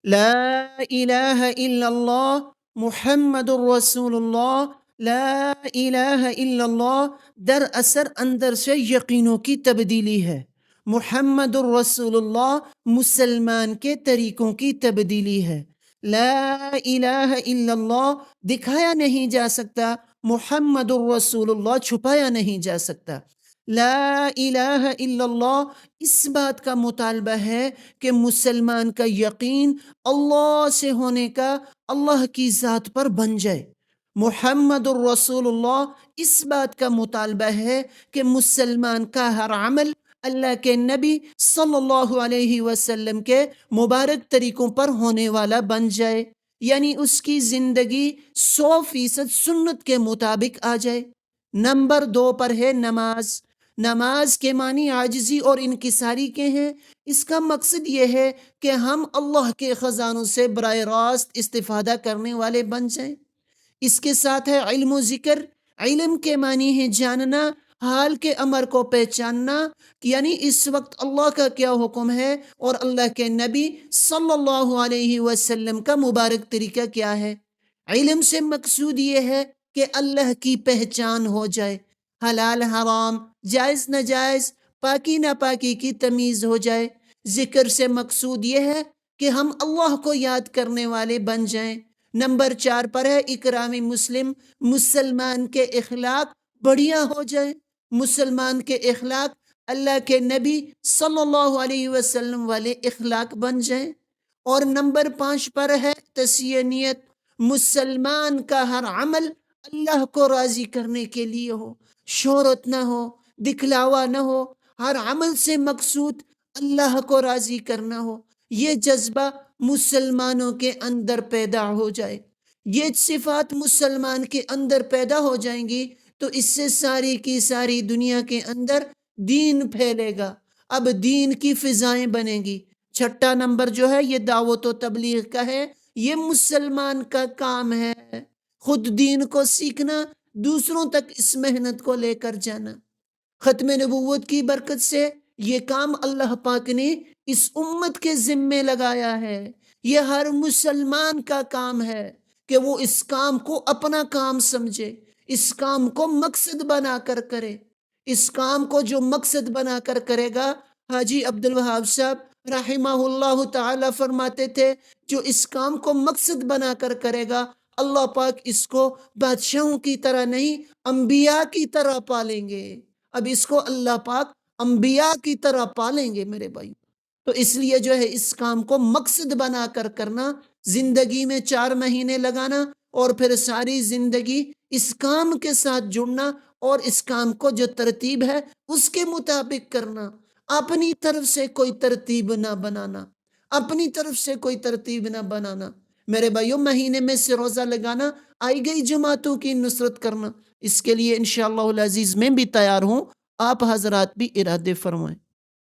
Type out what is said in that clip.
لا الہ الا اللہ محمد الرسول اللہ، لا الہ الا اللہ در اثر اندر سے یقینوں کی تبدیلی ہے۔ محمد الرسول اللہ مسلمان کے طریقوں کی تبدیلی ہے۔ لا الہ الا اللہ دکھایا نہیں جا سکتا، محمد الرسول اللہ چھپایا نہیں جا سکتا۔ لا الہ الا اللہ اس بات کا مطالبہ ہے کہ مسلمان کا یقین اللہ سے ہونے کا اللہ کی ذات پر بن جائے۔ محمد الرسول اللہ اس بات کا مطالبہ ہے کہ مسلمان کا ہر عمل اللہ کے نبی صلی اللہ علیہ وسلم کے مبارک طریقوں پر ہونے والا بن جائے، یعنی اس کی زندگی 100% سنت کے مطابق آ جائے۔ نمبر 2 پر ہے نماز۔ نماز کے معنی عاجزی اور انکساری کے ہیں۔ اس کا مقصد یہ ہے کہ ہم اللہ کے خزانوں سے براہ راست استفادہ کرنے والے بن جائیں۔ اس کے ساتھ ہے علم و ذکر۔ علم کے معنی ہے جاننا، حال کے امر کو پہچاننا، یعنی اس وقت اللہ کا کیا حکم ہے اور اللہ کے نبی صلی اللہ علیہ وسلم کا مبارک طریقہ کیا ہے۔ علم سے مقصود یہ ہے کہ اللہ کی پہچان ہو جائے، حلال حرام، جائز ناجائز، پاکی ناپاکی کی تمیز ہو جائے۔ ذکر سے مقصود یہ ہے کہ ہم اللہ کو یاد کرنے والے بن جائیں۔ نمبر 4 پر ہے اکرام مسلم۔ مسلمان کے اخلاق بڑھیا ہو جائیں، مسلمان کے اخلاق اللہ کے نبی صلی اللہ علیہ وسلم والے اخلاق بن جائیں۔ اور نمبر 5 پر ہے تصحیح نیت۔ مسلمان کا ہر عمل اللہ کو راضی کرنے کے لیے ہو، شہرت نہ ہو، دکھلاوا نہ ہو، ہر عمل سے مقصود اللہ کو راضی کرنا ہو۔ یہ جذبہ مسلمانوں کے اندر پیدا ہو جائے، یہ صفات مسلمان کے اندر پیدا ہو جائیں گی تو اس سے ساری کی ساری دنیا کے اندر دین پھیلے گا، اب دین کی فضائیں بنیں گی۔ 6 نمبر جو ہے یہ دعوت و تبلیغ کا ہے، یہ مسلمان کا کام ہے، خود دین کو سیکھنا، دوسروں تک اس محنت کو لے کر جانا۔ ختم نبوت کی برکت سے یہ کام اللہ پاک نے اس امت کے ذمے لگایا ہے۔ یہ ہر مسلمان کا کام ہے کہ وہ اس کام کو اپنا کام سمجھے، اس کام کو مقصد بنا کر کرے۔ اس کام کو جو مقصد بنا کر کرے گا، حاجی عبدالوہاب صاحب رحمہ اللہ تعالی فرماتے تھے، جو اس کام کو مقصد بنا کر کرے گا اللہ پاک اس کو بادشاہوں کی طرح نہیں، انبیاء کی طرح پالیں گے۔ اب اس کو اللہ پاک انبیاء کی طرح پالیں گے میرے بھائی۔ تو اس لیے جو ہے اس کام کو مقصد بنا کر کرنا، زندگی میں 4 مہینے لگانا اور پھر ساری زندگی اس کام کے ساتھ جڑنا اور اس کام کو جو ترتیب ہے اس کے مطابق کرنا، اپنی طرف سے کوئی ترتیب نہ بنانا، اپنی طرف سے کوئی ترتیب نہ بنانا۔ میرے بھائیوں، مہینے میں سے روزہ لگانا، آئی گئی جماعتوں کی نصرت کرنا، اس کے لیے انشاءاللہ العزیز میں بھی تیار ہوں، آپ حضرات بھی ارادے فرمائیں۔